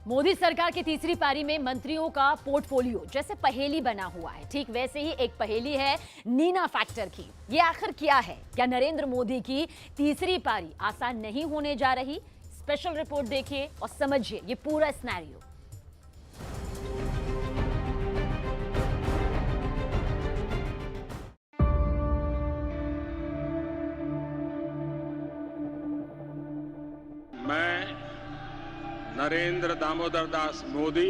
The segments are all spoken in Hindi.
मोदी सरकार की तीसरी पारी में मंत्रियों का पोर्टफोलियो जैसे पहेली बना हुआ है, ठीक वैसे ही एक पहेली है नीना फैक्टर की। ये आखिर क्या है? क्या नरेंद्र मोदी की तीसरी पारी आसान नहीं होने जा रही? स्पेशल रिपोर्ट देखिए और समझिए ये पूरा सिनेरियो। मैं नरेंद्र दामोदर दास मोदी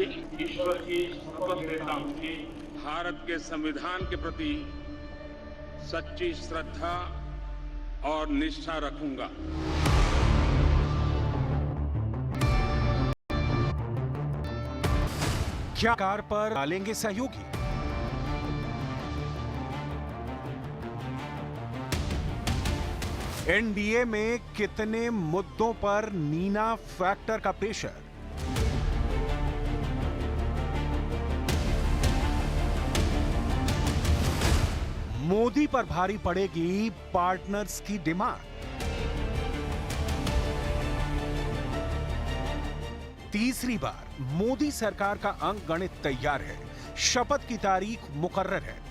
ईश्वर की शपथ लेता हूं कि भारत के संविधान के प्रति सच्ची श्रद्धा और निष्ठा रखूंगा। क्या कार पर डालेंगे सहयोगी? एनडीए में कितने मुद्दों पर नीना फैक्टर का प्रेशर? मोदी पर भारी पड़ेगी पार्टनर्स की डिमांड। तीसरी बार मोदी सरकार का अंक गणित तैयार है, शपथ की तारीख मुकर्रर है।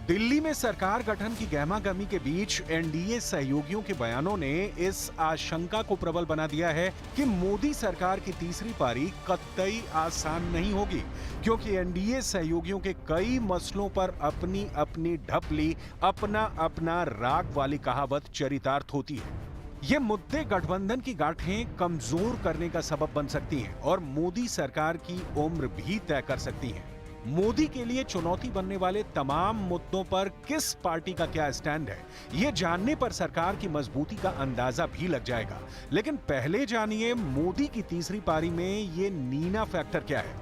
दिल्ली में सरकार गठन की गहमागहमी के बीच एनडीए सहयोगियों के बयानों ने इस आशंका को प्रबल बना दिया है कि मोदी सरकार की तीसरी पारी कतई आसान नहीं होगी, क्योंकि एनडीए सहयोगियों के कई मसलों पर अपनी अपनी ढपली, अपना अपना राग वाली कहावत चरितार्थ होती है। ये मुद्दे गठबंधन की गांठें कमजोर करने का सबब बन सकती हैं और मोदी सरकार की उम्र भी तय कर सकती हैं। मोदी के लिए चुनौती बनने वाले तमाम मुद्दों पर किस पार्टी का क्या स्टैंड है, ये जानने पर सरकार की मजबूती का अंदाजा भी लग जाएगा। लेकिन पहले जानिए मोदी की तीसरी पारी में ये नीना फैक्टर क्या है।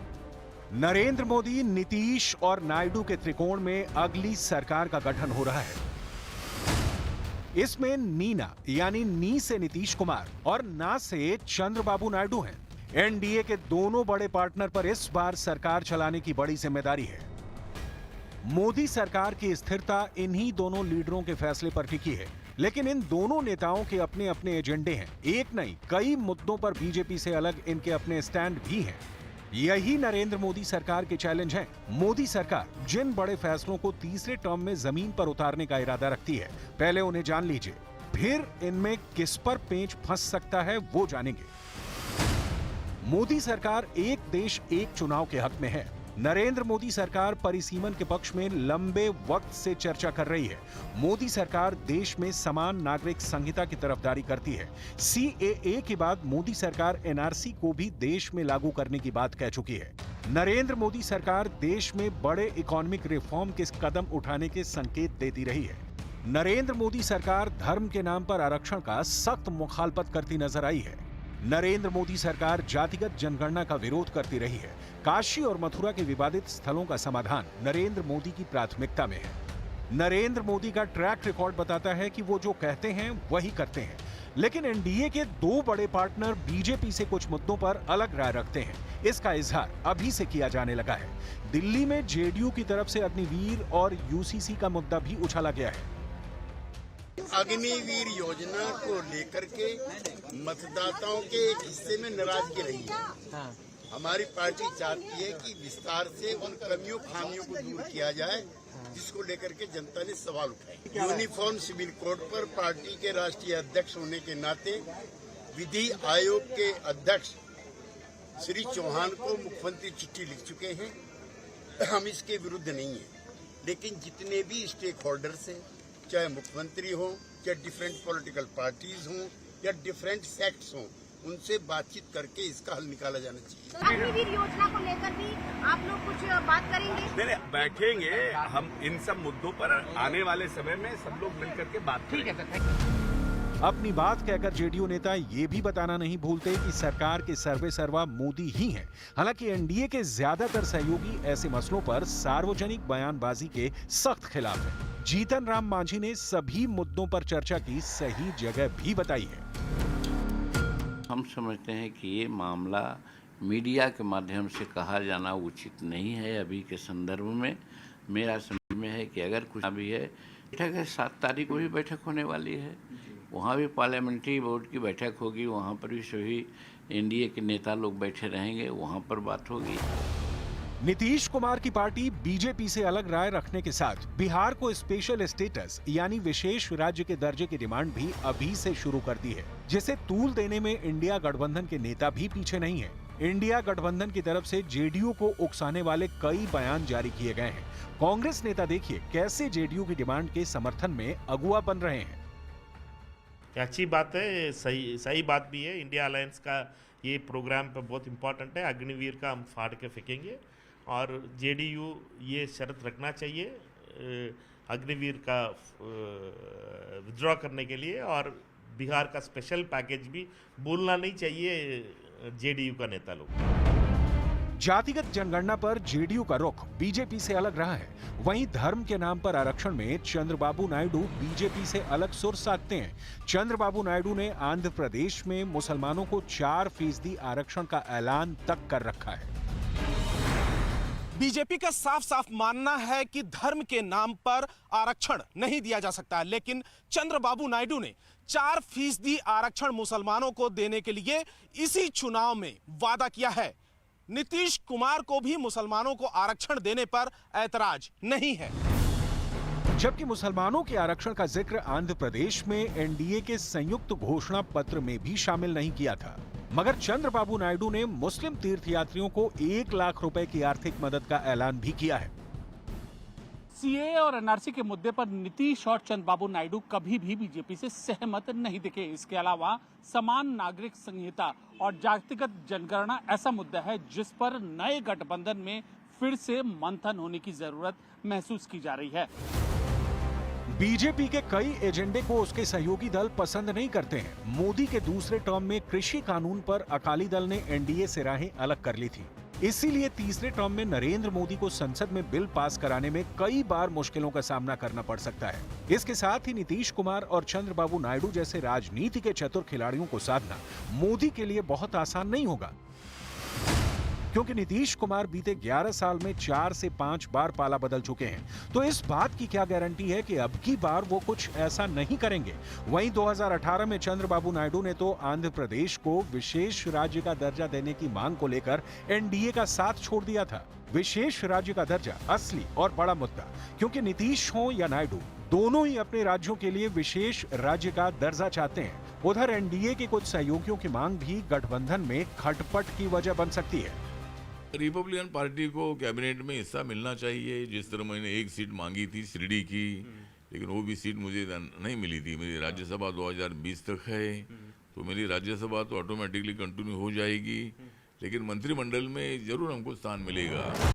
नरेंद्र मोदी, नीतीश और नायडू के त्रिकोण में अगली सरकार का गठन हो रहा है। इसमें नीना यानी नी से नीतीश कुमार और ना से चंद्रबाबू नायडू हैं। एनडीए के दोनों बड़े पार्टनर पर इस बार सरकार चलाने की बड़ी जिम्मेदारी है। मोदी सरकार की स्थिरता इन्हीं दोनों लीडरों के फैसले पर टिकी है, लेकिन इन दोनों नेताओं के अपने अपने एजेंडे हैं। एक नहीं, कई मुद्दों पर बीजेपी से अलग इनके अपने स्टैंड भी हैं। यही नरेंद्र मोदी सरकार के चैलेंज हैं। मोदी सरकार जिन बड़े फैसलों को तीसरे टर्म में जमीन पर उतारने का इरादा रखती है, पहले उन्हें जान लीजिए, फिर इनमें किस पर पेंच फंस सकता है वो जानेंगे। मोदी सरकार एक देश एक चुनाव के हक में है। नरेंद्र मोदी सरकार परिसीमन के पक्ष में लंबे वक्त से चर्चा कर रही है। मोदी सरकार देश में समान नागरिक संहिता की तरफदारी करती है। सीएए के बाद मोदी सरकार एनआरसी को भी देश में लागू करने की बात कह चुकी है। नरेंद्र मोदी सरकार देश में बड़े इकोनॉमिक रिफॉर्म के कदम उठाने के संकेत देती रही है। नरेंद्र मोदी सरकार धर्म के नाम पर आरक्षण का सख्त मुखालफत करती नजर आई है। नरेंद्र मोदी सरकार जातिगत जनगणना का विरोध करती रही है। काशी और मथुरा के विवादित स्थलों का समाधान नरेंद्र मोदी की प्राथमिकता में है। नरेंद्र मोदी का ट्रैक रिकॉर्ड बताता है कि वो जो कहते हैं वही करते हैं। लेकिन एनडीए के दो बड़े पार्टनर बीजेपी से कुछ मुद्दों पर अलग राय रखते हैं। इसका इजहार अभी से किया जाने लगा है। दिल्ली में जेडीयू की तरफ से अग्निवीर और यूसीसी का मुद्दा भी उछाला गया है। अग्निवीर योजना को लेकर के मतदाताओं के एक हिस्से में नाराजगी रही है। हमारी पार्टी चाहती है कि विस्तार से उन कमियों खामियों को दूर किया जाए, जिसको लेकर के जनता ने सवाल उठाए। यूनिफॉर्म सिविल कोड पर पार्टी के राष्ट्रीय अध्यक्ष होने के नाते विधि आयोग के अध्यक्ष श्री चौहान को मुख्यमंत्री चिट्ठी लिख चुके हैं। हम इसके विरुद्ध नहीं है, लेकिन जितने भी स्टेक होल्डर्स हैं, चाहे मुख्यमंत्री हो, चाहे डिफरेंट पॉलिटिकल पार्टीज हों या डिफरेंट सेक्ट्स हों, उनसे बातचीत करके इसका हल निकाला जाना चाहिए। अग्निवीर योजना को लेकर भी आप लोग कुछ बात करेंगे? नहीं, बैठेंगे हम इन सब मुद्दों पर आने वाले समय में सब लोग मिलकर के बात करेंगे। अपनी बात कहकर जेडीयू नेता ये भी बताना नहीं भूलते कि सरकार के सर्वे सर्वा मोदी ही हैं। हालांकि एनडीए के ज्यादातर सहयोगी ऐसे मसलों पर सार्वजनिक बयानबाजी के सख्त खिलाफ हैं। जीतन राम मांझी ने सभी मुद्दों पर चर्चा की सही जगह भी बताई है। हम समझते हैं कि ये मामला मीडिया के माध्यम से कहा जाना उचित नहीं है। अभी के संदर्भ में मेरा समझ में है कि अगर कुछ भी है, बैठक है 7 तारीख को भी बैठक होने वाली है, वहाँ भी पार्लियामेंट्री बोर्ड की बैठक होगी, वहाँ पर भी सभी एनडीए के नेता लोग बैठे रहेंगे, वहाँ पर बात होगी। नीतीश कुमार की पार्टी बीजेपी से अलग राय रखने के साथ बिहार को स्पेशल स्टेटस यानी विशेष राज्य के दर्जे की डिमांड भी अभी से शुरू कर दी है, जिसे तूल देने में इंडिया गठबंधन के नेता भी पीछे नहीं है। इंडिया गठबंधन की तरफ से जेडीयू को उकसाने वाले कई बयान जारी किए गए हैं। कांग्रेस नेता देखिए कैसे जेडीयू की डिमांड के समर्थन में अगुआ बन रहे हैं। अच्छी बात है, सही बात भी है। इंडिया अलायंस का ये प्रोग्राम पे बहुत इम्पोर्टेंट है। अग्निवीर का हम फाड़ के फेंकेंगे और जेडीयू ये शर्त रखना चाहिए अग्निवीर का विड्रॉ करने के लिए, और बिहार का स्पेशल पैकेज भी बोलना नहीं चाहिए जेडीयू का नेता लोग। जातिगत जनगणना पर जेडीयू का रुख बीजेपी से अलग रहा है। वहीं धर्म के नाम पर आरक्षण में चंद्रबाबू नायडू बीजेपी से अलग सुर साधते हैं। चंद्रबाबू नायडू ने आंध्र प्रदेश में मुसलमानों को 4% आरक्षण का ऐलान तक कर रखा है। बीजेपी का साफ साफ मानना है कि धर्म के नाम पर आरक्षण नहीं दिया जा सकता, लेकिन चंद्रबाबू नायडू ने 4% आरक्षण मुसलमानों को देने के लिए इसी चुनाव में वादा किया है। नीतीश कुमार को भी मुसलमानों को आरक्षण देने पर ऐतराज नहीं है। जबकि मुसलमानों के आरक्षण का जिक्र आंध्र प्रदेश में एनडीए के संयुक्त घोषणा पत्र में भी शामिल नहीं किया था, मगर चंद्रबाबू नायडू ने मुस्लिम तीर्थयात्रियों को 1 लाख रुपए की आर्थिक मदद का ऐलान भी किया है। सीएए और एनआरसी के मुद्दे पर नीतीश और चंद्रबाबू नायडू कभी भी बीजेपी से सहमत नहीं दिखे। इसके अलावा समान नागरिक संहिता और जातिगत जनगणना ऐसा मुद्दा है जिस पर नए गठबंधन में फिर से मंथन होने की जरूरत महसूस की जा रही है। बीजेपी के कई एजेंडे को उसके सहयोगी दल पसंद नहीं करते हैं। मोदी के दूसरे टर्म में कृषि कानून पर अकाली दल ने एनडीए से राहें अलग कर ली थी, इसीलिए तीसरे टर्म में नरेंद्र मोदी को संसद में बिल पास कराने में कई बार मुश्किलों का सामना करना पड़ सकता है। इसके साथ ही नीतीश कुमार और चंद्रबाबू नायडू जैसे राजनीति के चतुर खिलाड़ियों को साधना मोदी के लिए बहुत आसान नहीं होगा, क्योंकि नीतीश कुमार बीते 11 साल में 4 से 5 बार पाला बदल चुके हैं। तो इस बात की क्या गारंटी है कि अब की बार वो कुछ ऐसा नहीं करेंगे। वहीं 2018 में चंद्रबाबू नायडू ने तो आंध्र प्रदेश को विशेष राज्य का दर्जा देने की मांग को लेकर एनडीए का साथ छोड़ दिया था। विशेष राज्य का दर्जा असली और बड़ा मुद्दा, क्योंकि नीतीश हो या नायडू दोनों ही अपने राज्यों के लिए विशेष राज्य का दर्जा चाहते हैं। उधर एनडीए के कुछ सहयोगियों की मांग भी गठबंधन में खटपट की वजह बन सकती है। रिपब्लिकन पार्टी को कैबिनेट में हिस्सा मिलना चाहिए। जिस तरह मैंने एक सीट मांगी थी शिरडी की, लेकिन वो भी सीट मुझे नहीं मिली थी। मेरी राज्यसभा 2020 तक है, तो मेरी राज्यसभा तो ऑटोमेटिकली कंटिन्यू हो जाएगी, लेकिन मंत्रिमंडल में जरूर हमको स्थान मिलेगा।